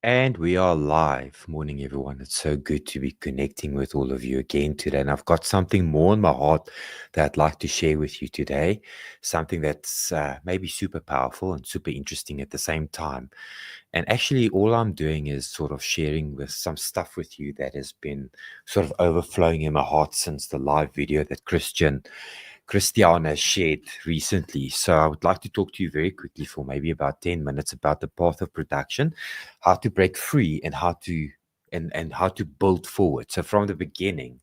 And we are live. Morning, everyone. It's so good to be connecting with all of you again today. And I've got something more in my heart that I'd like to share with you today. Something that's maybe super powerful and super interesting at the same time. And actually, all I'm doing is sort of sharing with some stuff with you that has been sort of overflowing in my heart since the live video that Christiana shared recently. So I would like to talk to you very quickly for maybe about 10 minutes about the path of production, how to break free and how to build forward. So from the beginning,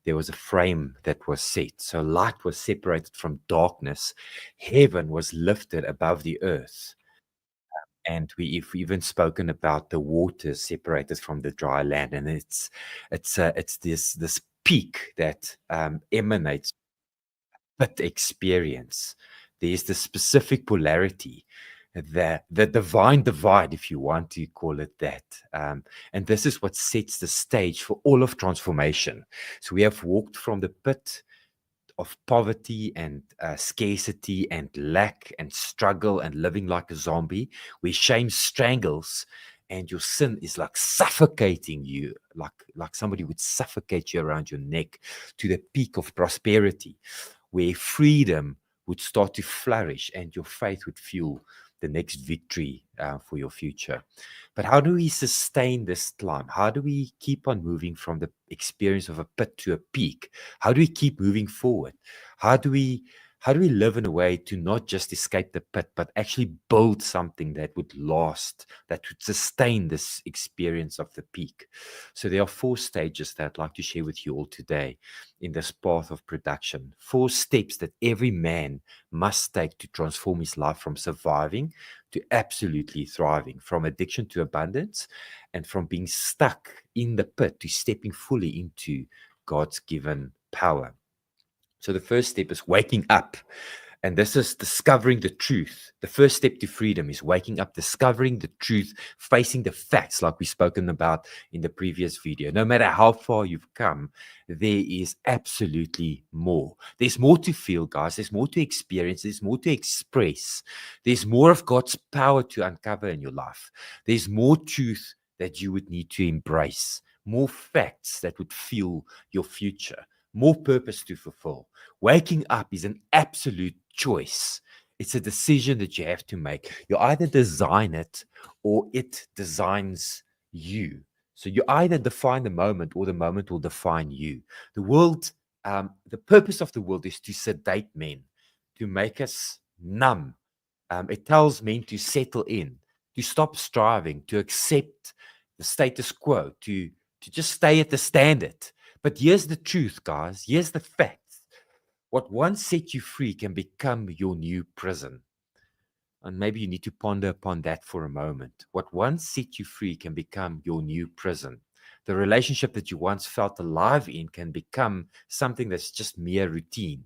there was a frame that was set. So light was separated from darkness. Heaven was lifted above the earth. And we've even spoken about the waters separated from the dry land. And it's this peak that emanates but experience. There's the specific polarity, the divine divide, if you want to call it that. And this is what sets the stage for all of transformation. So we have walked from the pit of poverty and scarcity and lack and struggle and living like a zombie, where shame strangles and your sin is like suffocating you, like somebody would suffocate you around your neck, to the peak of prosperity, where freedom would start to flourish and your faith would fuel the next victory for your future. But how do we sustain this climb? How do we keep on moving from the experience of a pit to a peak? How do we keep moving forward? How do we live in a way to not just escape the pit, but actually build something that would last, that would sustain this experience of the peak? So there are 4 stages that I'd like to share with you all today in this path of production. 4 steps that every man must take to transform his life from surviving to absolutely thriving, from addiction to abundance, and from being stuck in the pit to stepping fully into God's given power. So the first step is waking up. And this is discovering the truth. The first step to freedom is waking up, discovering the truth, facing the facts, like we've spoken about in the previous video. No matter how far you've come, there is absolutely more. There's more to feel, guys. There's more to experience. There's more to express. There's more of God's power to uncover in your life. There's more truth that you would need to embrace, more facts that would fuel your future, more purpose to fulfill. Waking up is an absolute choice. It's a decision that you have to make. You either design it or it designs you. So you either define the moment or the moment will define you. The world, the purpose of the world is to sedate men, to make us numb. It tells men to settle in, to stop striving, to accept the status quo, to just stay at the standard. But here's the truth, guys. Here's the facts. What once set you free can become your new prison. And maybe you need to ponder upon that for a moment. What once set you free can become your new prison. The relationship that you once felt alive in can become something that's just mere routine.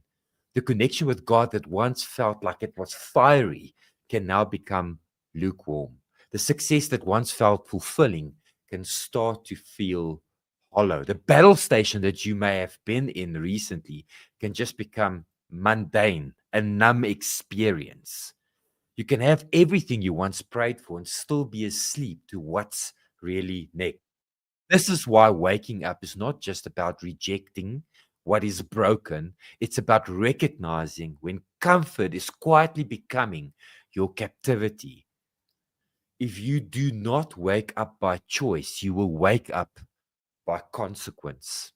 The connection with God that once felt like it was fiery can now become lukewarm. The success that once felt fulfilling can start to feel hollow. The battle station that you may have been in recently can just become mundane, a numb experience. You can have everything you once prayed for and still be asleep to what's really next. This is why waking up is not just about rejecting what is broken, it's about recognizing when comfort is quietly becoming your captivity. If you do not wake up by choice, you will wake up by consequence.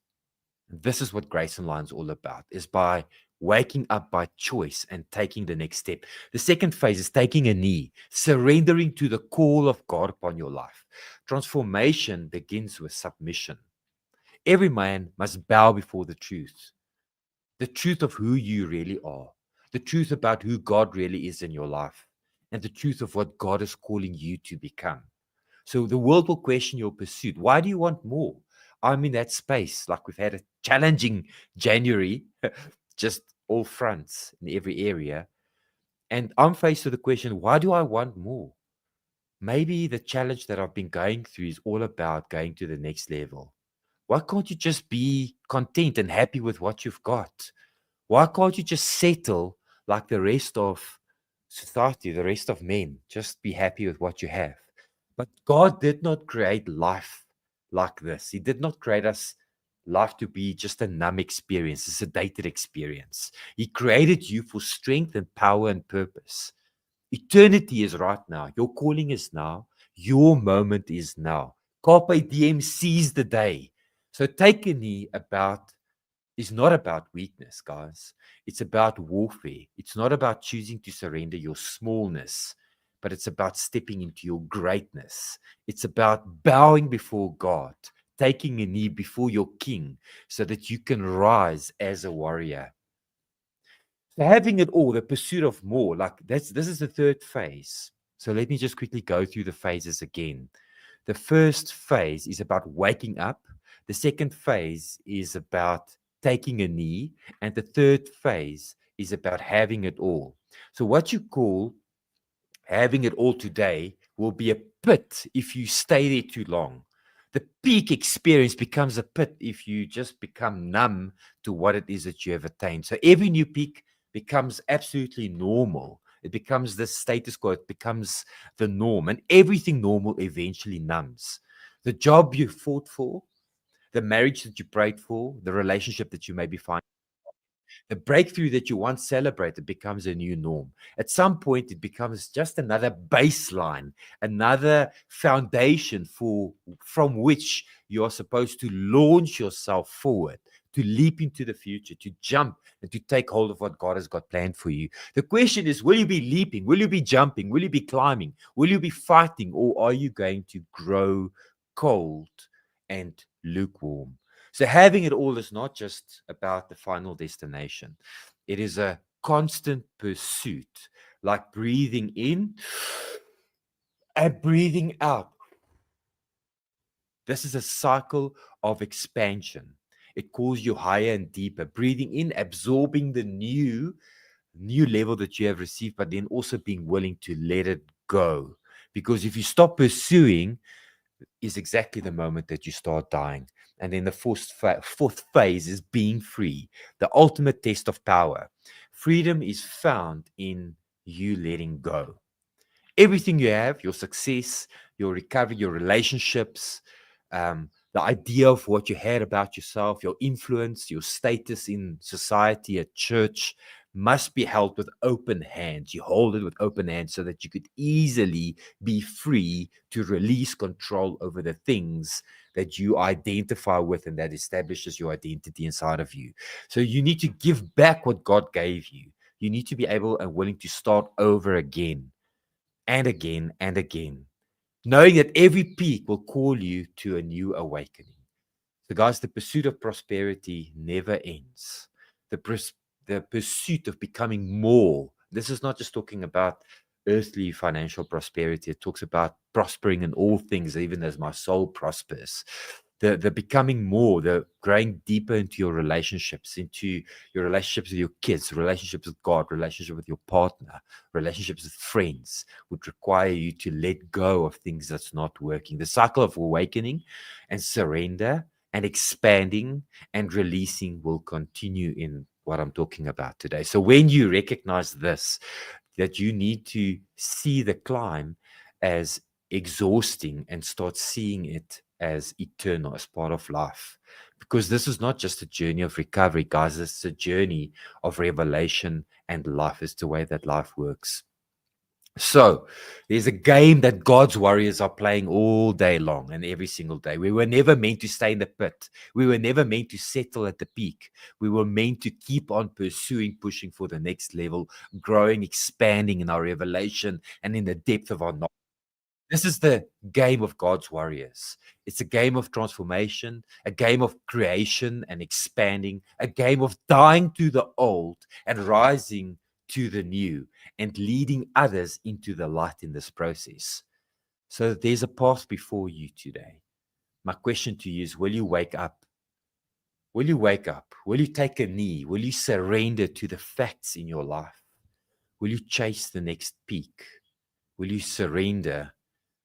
This is what Grace and Lion is all about, is by waking up by choice and taking the next step. The second phase is taking a knee, surrendering to the call of God upon your life. Transformation begins with submission. Every man must bow before the truth of who you really are, the truth about who God really is in your life, and the truth of what God is calling you to become. So the world will question your pursuit. Why do you want more? I'm in that space. Like, we've had a challenging January, just all fronts in every area. And I'm faced with the question, why do I want more? Maybe the challenge that I've been going through is all about going to the next level. Why can't you just be content and happy with what you've got? Why can't you just settle like the rest of society, the rest of men? Just be happy with what you have. But God did not create life like this. He did not create us life to be just a numb experience, a sedated experience. He created you for strength and power and purpose. Eternity is right now. Your calling is now. Your moment is now. Carpe diem, seize the day. So take a knee about is not about weakness, guys. It's about warfare. It's not about choosing to surrender your smallness, but it's about stepping into your greatness. It's about bowing before God, taking a knee before your king so that you can rise as a warrior. So having it all, the pursuit of more, like this is the third phase. So let me just quickly go through the phases again. The first phase is about waking up. The second phase is about taking a knee. And the third phase is about having it all. So what you call having it all today will be a pit if you stay there too long. The peak experience becomes a pit if you just become numb to what it is that you have attained. So every new peak becomes absolutely normal. It becomes the status quo, it becomes the norm, and everything normal eventually numbs. The job you fought for, the marriage that you prayed for, the relationship that you maybe find, the breakthrough that you once celebrated becomes a new norm. At some point, it becomes just another baseline, another foundation from which you are supposed to launch yourself forward, to leap into the future, to jump and to take hold of what God has got planned for you. The question is, will you be leaping? Will you be jumping? Will you be climbing? Will you be fighting? Or are you going to grow cold and lukewarm? So having it all is not just about the final destination. It is a constant pursuit, like breathing in and breathing out. This is a cycle of expansion. It calls you higher and deeper. Breathing in, absorbing the new level that you have received, but then also being willing to let it go. Because if you stop pursuing, is exactly the moment that you start dying. And then the fourth phase is being free, the ultimate test of power. Freedom is found in you letting go. Everything you have, your success, your recovery, your relationships, the idea of what you had about yourself, your influence, your status in society, at church, must be held with open hands. You hold it with open hands so that you could easily be free to release control over the things that you identify with and that establishes your identity inside of you. So you need to give back what God gave you. You need to be able and willing to start over again and again and again, knowing that every peak will call you to a new awakening. So, guys, the pursuit of prosperity never ends. The pursuit of becoming more. This is not just talking about earthly financial prosperity. It talks about prospering in all things, even as my soul prospers. The becoming more, the growing deeper into your relationships with your kids, relationships with God, relationship with your partner, relationships with friends would require you to let go of things that's not working. The cycle of awakening and surrender and expanding and releasing will continue in what I'm talking about today. So when you recognize this, that you need to see the climb as exhausting and start seeing it as eternal, as part of life. Because this is not just a journey of recovery, guys, it's a journey of revelation and life. It's the way that life works. So there's a game that God's warriors are playing all day long and every single day. We were never meant to stay in the pit. We were never meant to settle at the peak. We were meant to keep on pursuing, pushing for the next level, growing, expanding in our revelation and in the depth of our knowledge. This is the game of God's warriors. It's a game of transformation, a game of creation and expanding, a game of dying to the old and rising to the new and leading others into the light in this process. So there's a path before you today. My question to you is, will you wake up? Will you wake up? Will you take a knee? Will you surrender to the facts in your life? Will you chase the next peak? Will you surrender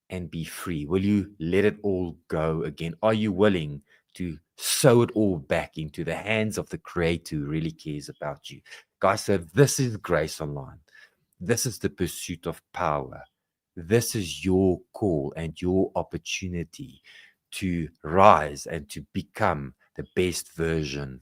and be free? Will you let it all go again? Are you willing to sow it all back into the hands of the Creator who really cares about you? Guys, so this is Grace Online. This is the pursuit of power. this is your call and your opportunity to rise and to become the best version